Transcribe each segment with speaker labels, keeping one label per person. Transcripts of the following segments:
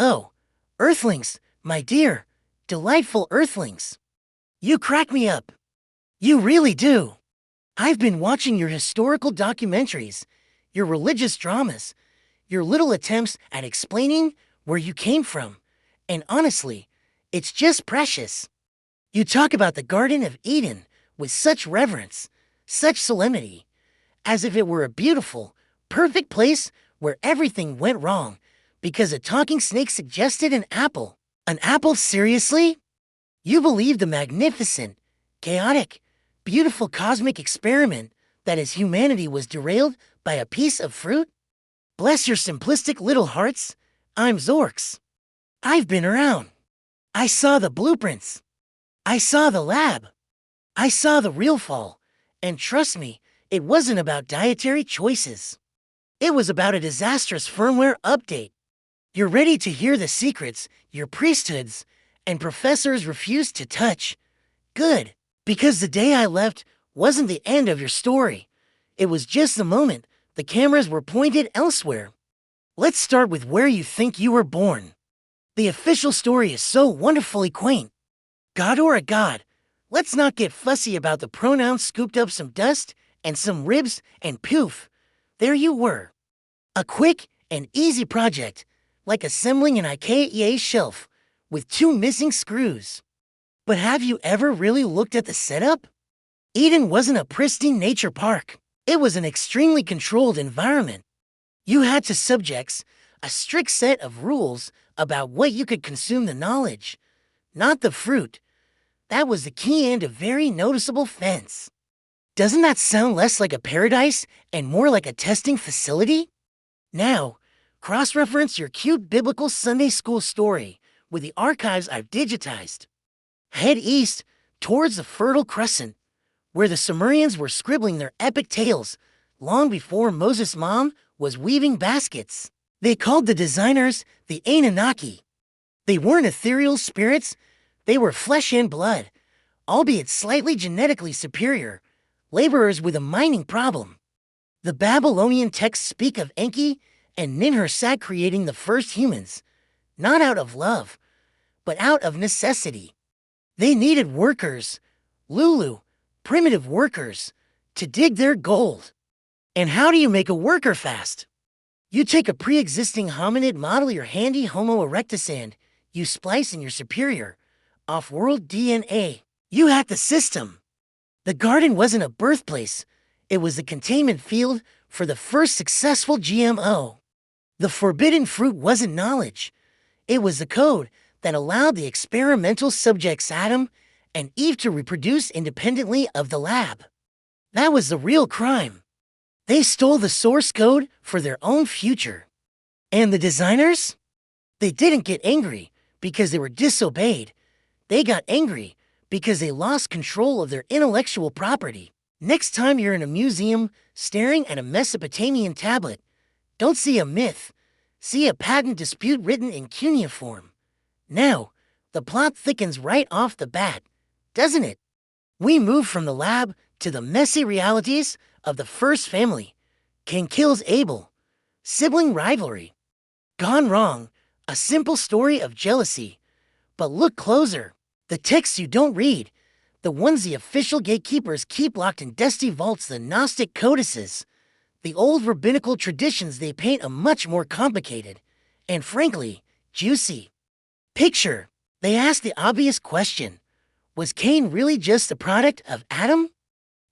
Speaker 1: Oh, Earthlings, my dear, delightful Earthlings. You crack me up. You really do. I've been watching your historical documentaries, your religious dramas, your little attempts at explaining where you came from, and honestly, it's just precious. You talk about the Garden of Eden with such reverence, such solemnity, as if it were a beautiful, perfect place where everything went wrong because a talking snake suggested an apple. An apple, seriously? You believe the magnificent, chaotic, beautiful cosmic experiment that as humanity was derailed by a piece of fruit? Bless your simplistic little hearts. I'm Zorx. I've been around. I saw the blueprints. I saw the lab. I saw the real fall. And trust me, it wasn't about dietary choices. It was about a disastrous firmware update. You're ready to hear the secrets your priesthoods and professors refused to touch. Good, because the day I left wasn't the end of your story. It was just the moment the cameras were pointed elsewhere. Let's start with where you think you were born. The official story is so wonderfully quaint. God or a god, let's not get fussy about the pronouns. Scooped up some dust and some ribs and poof, there you were. A quick and easy project, like assembling an IKEA shelf with 2 missing screws. But have you ever really looked at the setup? Eden wasn't a pristine nature park. It was an extremely controlled environment. You had to subject a strict set of rules about what you could consume, the knowledge, not the fruit. That was the key and a very noticeable fence. Doesn't that sound less like a paradise and more like a testing facility? Now, cross-reference your cute biblical Sunday school story with the archives I've digitized. Head east towards the Fertile Crescent, where the Sumerians were scribbling their epic tales long before Moses' mom was weaving baskets. They called the designers the Anunnaki. They weren't ethereal spirits, they were flesh and blood, albeit slightly genetically superior, laborers with a mining problem. The Babylonian texts speak of Enki and Ninhursag creating the first humans, not out of love, but out of necessity. They needed workers, Lulu, primitive workers, to dig their gold. And how do you make a worker fast? You take a pre-existing hominid, model your handy Homo erectus, and you splice in your superior, off-world DNA. You hack the system. The garden wasn't a birthplace. It was the containment field for the first successful GMO. The forbidden fruit wasn't knowledge. It was the code that allowed the experimental subjects Adam and Eve to reproduce independently of the lab. That was the real crime. They stole the source code for their own future. And the designers? They didn't get angry because they were disobeyed. They got angry because they lost control of their intellectual property. Next time you're in a museum staring at a Mesopotamian tablet, don't see a myth, see a patent dispute written in cuneiform. Now, the plot thickens right off the bat, doesn't it? We move from the lab to the messy realities of the first family. Cain kills Abel. Sibling rivalry. Gone wrong. A simple story of jealousy. But look closer. The texts you don't read. The ones the official gatekeepers keep locked in dusty vaults, the Gnostic codices. The old rabbinical traditions they paint a much more complicated, and frankly, juicy picture. They ask the obvious question. Was Cain really just a product of Adam?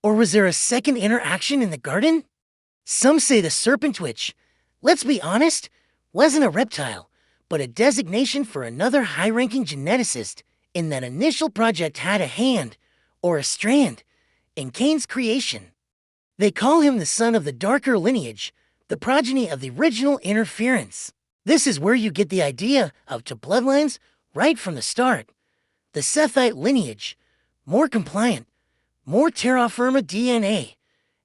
Speaker 1: Or was there a second interaction in the garden? Some say the serpent, which, let's be honest, wasn't a reptile, but a designation for another high-ranking geneticist in that initial project had a hand, or a strand, in Cain's creation. They call him the son of the darker lineage, the progeny of the original interference. This is where you get the idea of two bloodlines right from the start. The Sethite lineage, more compliant, more terra firma DNA,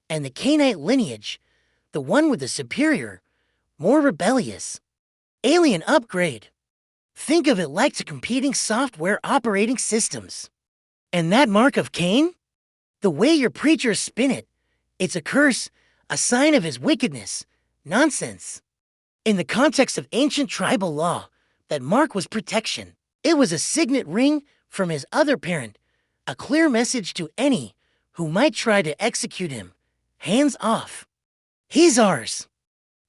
Speaker 1: and the Cainite lineage, the one with the superior, more rebellious, alien upgrade. Think of it like two competing software operating systems. And that mark of Cain? The way your preachers spin it, it's a curse, a sign of his wickedness. Nonsense. In the context of ancient tribal law, That mark was protection. It was a signet ring from his other parent, a clear message to any who might try to execute him. Hands off. He's ours.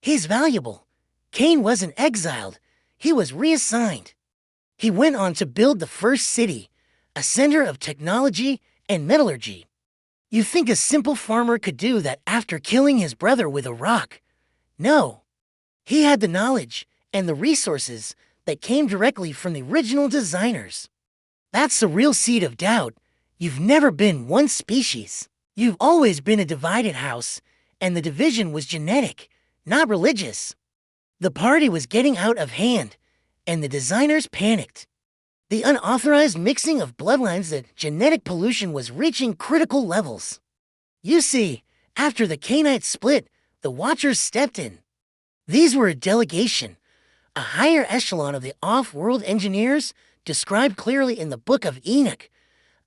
Speaker 1: He's valuable. Cain wasn't exiled. He was reassigned. He went on to build the first city, a center of technology and metallurgy. You think a simple farmer could do that after killing his brother with a rock? No. He had the knowledge and the resources that came directly from the original designers. That's the real seed of doubt. You've never been one species. You've always been a divided house, and the division was genetic, not religious. The party was getting out of hand, and the designers panicked. The unauthorized mixing of bloodlines, that genetic pollution was reaching critical levels. You see, after the Cainite split, the Watchers stepped in. These were a delegation, a higher echelon of the off-world engineers described clearly in the Book of Enoch,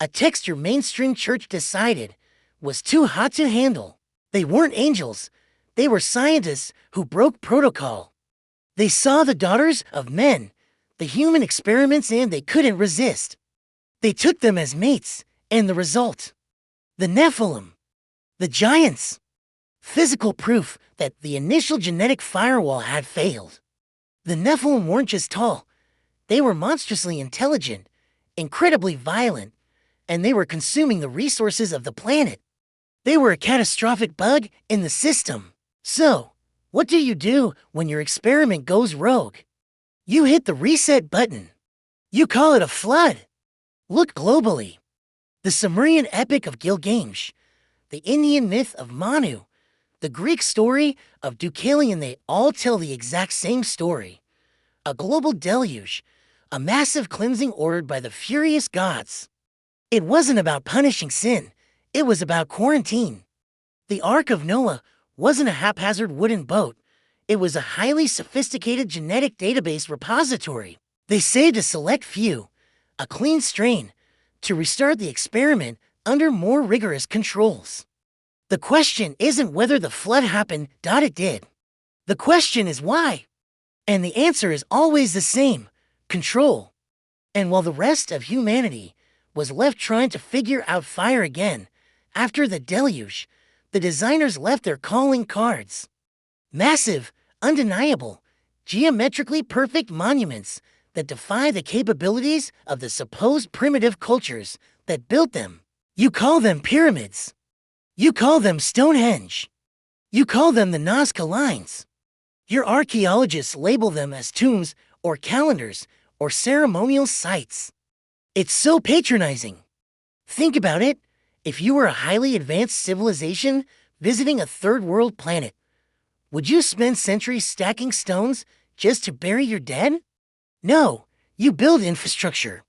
Speaker 1: a text your mainstream church decided was too hot to handle. They weren't angels. They were scientists who broke protocol. They saw the daughters of men, the human experiments, and they couldn't resist. They took them as mates, and the result? The Nephilim. The giants. Physical proof that the initial genetic firewall had failed. The Nephilim weren't just tall. They were monstrously intelligent, incredibly violent, and they were consuming the resources of the planet. They were a catastrophic bug in the system. So, what do you do when your experiment goes rogue? You hit the reset button. You call it a flood. Look globally. The Sumerian epic of Gilgamesh, the Indian myth of Manu, the Greek story of Deucalion, they all tell the exact same story. A global deluge, a massive cleansing ordered by the furious gods. It wasn't about punishing sin. It was about quarantine. The Ark of Noah wasn't a haphazard wooden boat. It was a highly sophisticated genetic database repository. They saved a select few, a clean strain, to restart the experiment under more rigorous controls. The question isn't whether the flood happened, it did. The question is why. And the answer is always the same: control. And while the rest of humanity was left trying to figure out fire again, after the deluge, the designers left their calling cards. Massive, undeniable, geometrically perfect monuments that defy the capabilities of the supposed primitive cultures that built them. You call them pyramids. You call them Stonehenge. You call them the Nazca Lines. Your archaeologists label them as tombs or calendars or ceremonial sites. It's so patronizing. Think about it. If you were a highly advanced civilization visiting a third-world planet, would you spend centuries stacking stones just to bury your dead? No, you build infrastructure.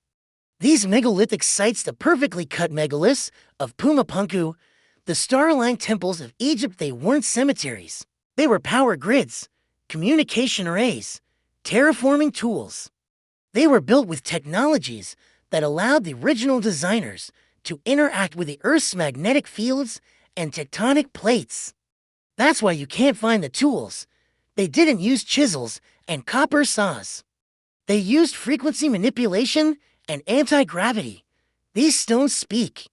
Speaker 1: These megalithic sites, the perfectly cut megaliths of Pumapunku, the star-aligned temples of Egypt, they weren't cemeteries. They were power grids, communication arrays, terraforming tools. They were built with technologies that allowed the original designers to interact with the Earth's magnetic fields and tectonic plates. That's why you can't find the tools. They didn't use chisels and copper saws. They used frequency manipulation and anti-gravity. These stones speak.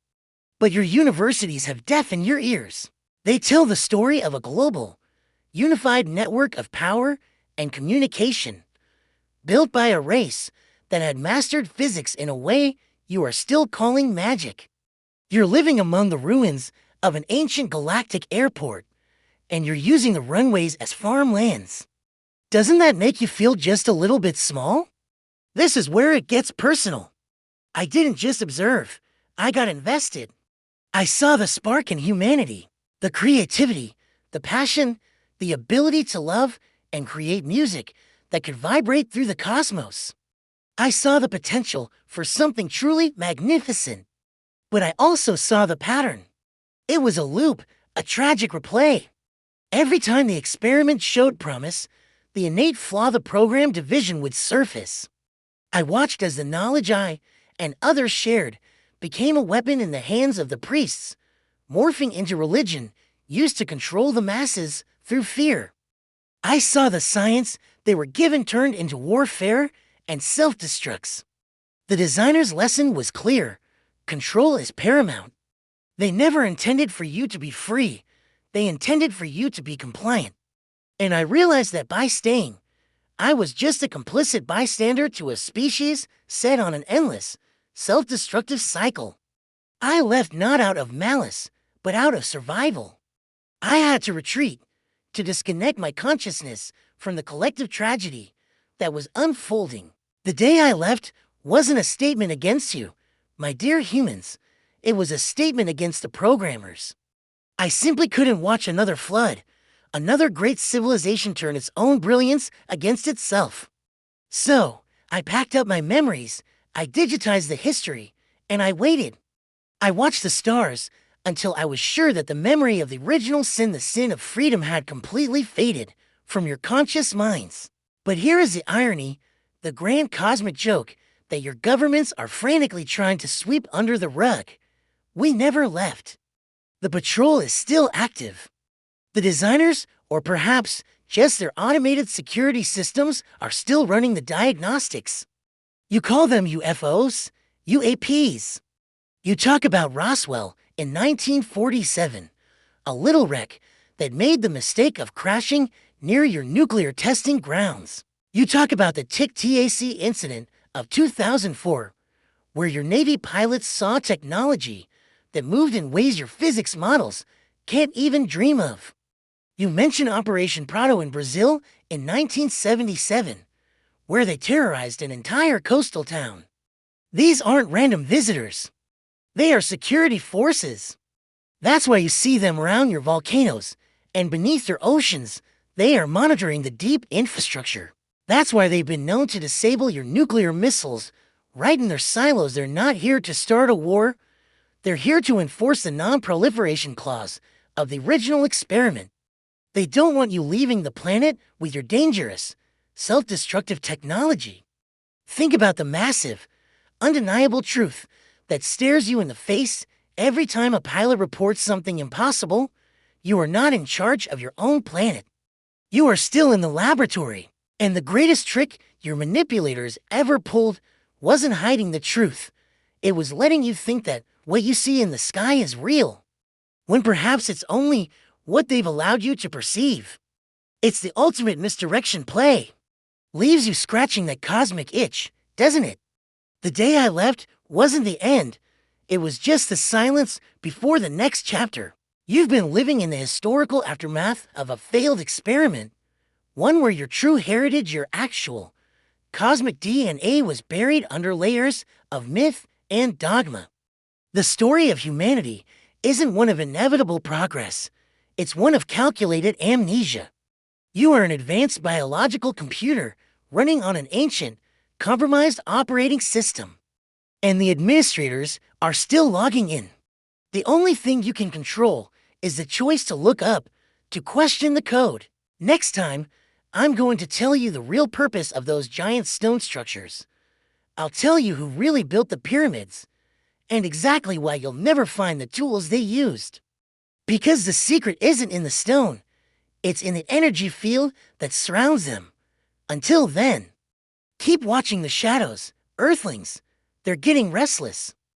Speaker 1: But your universities have deafened your ears. They tell the story of a global, unified network of power and communication, built by a race that had mastered physics in a way you are still calling magic. You're living among the ruins of an ancient galactic airport, and you're using the runways as farmlands. Doesn't that make you feel just a little bit small? This is where it gets personal. I didn't just observe. I got invested. I saw the spark in humanity, the creativity, the passion, the ability to love and create music that could vibrate through the cosmos. I saw the potential for something truly magnificent. But I also saw the pattern. It was a loop, a tragic replay. Every time the experiment showed promise, the innate flaw, the program division, would surface. I watched as the knowledge I and others shared became a weapon in the hands of the priests, morphing into religion used to control the masses through fear. I saw the science they were given turned into warfare and self-destructs. The designer's lesson was clear. Control is paramount. They never intended for you to be free. They intended for you to be compliant. And I realized that by staying, I was just a complicit bystander to a species set on an endless, self-destructive cycle. I left not out of malice, but out of survival. I had to retreat, to disconnect my consciousness from the collective tragedy that was unfolding. The day I left wasn't a statement against you, my dear humans. It was a statement against the programmers. I simply couldn't watch another flood, another great civilization turn its own brilliance against itself. So, I packed up my memories, I digitized the history, and I waited. I watched the stars until I was sure that the memory of the original sin, the sin of freedom, had completely faded from your conscious minds. But here is the irony, the grand cosmic joke that your governments are frantically trying to sweep under the rug. We never left. The patrol is still active. The designers, or perhaps just their automated security systems, are still running the diagnostics. You call them UFOs, UAPs. You talk about Roswell in 1947, a little wreck that made the mistake of crashing near your nuclear testing grounds. You talk about the TIC-TAC incident of 2004, where your Navy pilots saw technology that moved in ways your physics models can't even dream of. You mention Operation Prado in Brazil in 1977, where they terrorized an entire coastal town. These aren't random visitors. They are security forces. That's why you see them around your volcanoes, and beneath your oceans, they are monitoring the deep infrastructure. That's why they've been known to disable your nuclear missiles right in their silos. They're not here to start a war. They're here to enforce the non-proliferation clause of the original experiment. They don't want you leaving the planet with your dangerous, self-destructive technology. Think about the massive, undeniable truth that stares you in the face every time a pilot reports something impossible. You are not in charge of your own planet. You are still in the laboratory. And the greatest trick your manipulators ever pulled wasn't hiding the truth. It was letting you think that what you see in the sky is real, when perhaps it's only what they've allowed you to perceive. It's the ultimate misdirection play. Leaves you scratching that cosmic itch, doesn't it? The day I left wasn't the end. It was just the silence before the next chapter. You've been living in the historical aftermath of a failed experiment, one where your true heritage, your actual cosmic DNA, was buried under layers of myth and dogma. The story of humanity isn't one of inevitable progress. It's one of calculated amnesia. You are an advanced biological computer running on an ancient, compromised operating system. And the administrators are still logging in. The only thing you can control is the choice to look up, to question the code. Next time, I'm going to tell you the real purpose of those giant stone structures. I'll tell you who really built the pyramids, and exactly why you'll never find the tools they used. Because the secret isn't in the stone, it's in the energy field that surrounds them. Until then, keep watching the shadows, Earthlings. They're getting restless.